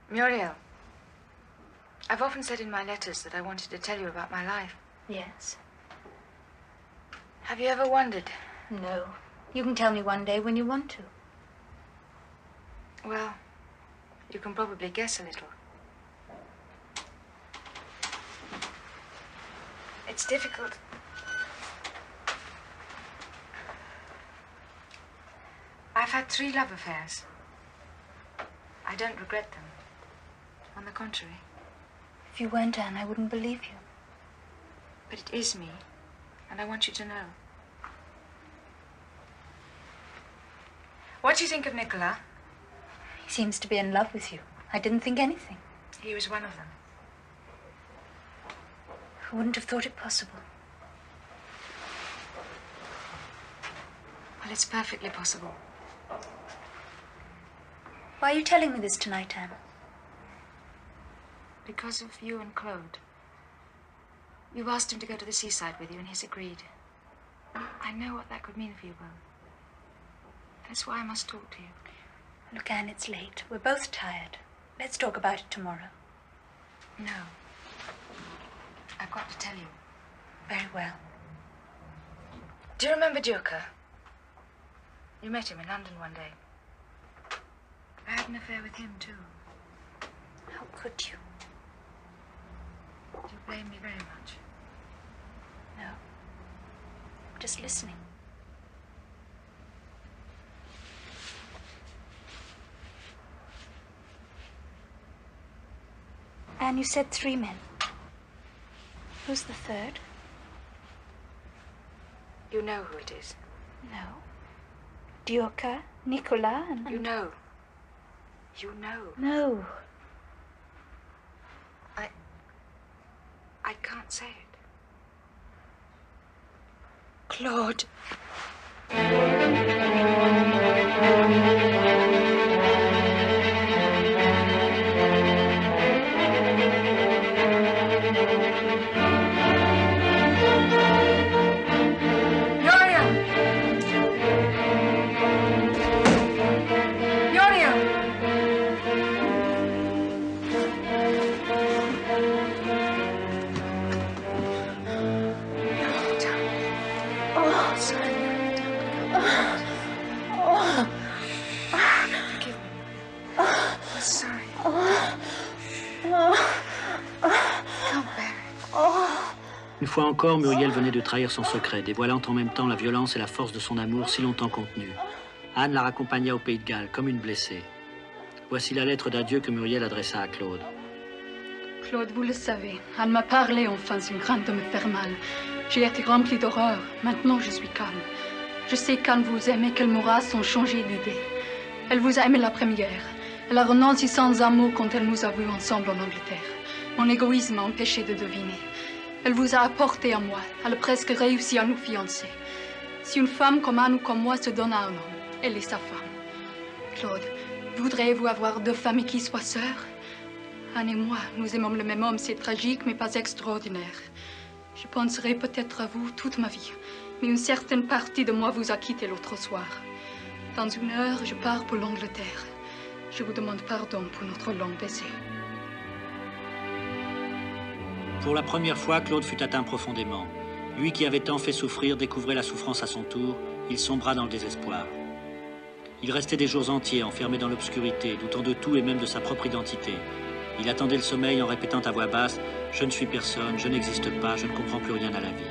Muriel, I've often said in my letters that I wanted to tell you about my life. Yes. Have you ever wondered? No. You can tell me one day when you want to. Well, you can probably guess a little. It's difficult. I've had 3 love affairs. I don't regret them. On the contrary. If you weren't Anne, I wouldn't believe you. But it is me, and I want you to know. What do you think of Nicolas? He seems to be in love with you. I didn't think anything. He was one of them. I wouldn't have thought it possible. Well, it's perfectly possible. Why are you telling me this tonight, Anne? Because of you and Claude. You asked him to go to the seaside with you, and he's agreed. I know what that could mean for you both. That's why I must talk to you. Look, Anne, it's late. We're both tired. Let's talk about it tomorrow. No. I've got to tell you. Very well. Do you remember Dürker? You met him in London one day. I had an affair with him, too. How could you? Do you blame me very much? No. I'm just listening. Anne, you said 3 men. Who's the third? You know who it is. No. Dürker, Nicolas, and... You know. You know. No. I can't say it. Claude. Une fois encore, Muriel venait de trahir son secret, dévoilant en même temps la violence et la force de son amour si longtemps contenu. Anne la raccompagna au Pays de Galles, comme une blessée. Voici la lettre d'adieu que Muriel adressa à Claude. Claude, vous le savez, Anne m'a parlé enfin d'une crainte de me faire mal. J'ai été remplie d'horreur. Maintenant, je suis calme. Je sais qu'Anne vous aime et qu'elle mourra sans changer d'idée. Elle vous a aimé la première. Elle a renoncé sans un mot quand elle nous a vus ensemble en Angleterre. Mon égoïsme m'a empêché de deviner. Elle vous a apporté à moi. Elle a presque réussi à nous fiancer. Si une femme comme Anne ou comme moi se donne à un homme, elle est sa femme. Claude, voudriez-vous avoir 2 familles qui soient sœurs? Anne et moi, nous aimons le même homme. C'est tragique, mais pas extraordinaire. Je penserai peut-être à vous toute ma vie. Mais une certaine partie de moi vous a quitté l'autre soir. Dans 1 heure, je pars pour l'Angleterre. Je vous demande pardon pour notre long baiser. Pour la première fois, Claude fut atteint profondément. Lui qui avait tant fait souffrir découvrait la souffrance à son tour. Il sombra dans le désespoir. Il restait des jours entiers enfermé dans l'obscurité, doutant de tout et même de sa propre identité. Il attendait le sommeil en répétant à voix basse « Je ne suis personne, je n'existe pas, je ne comprends plus rien à la vie ».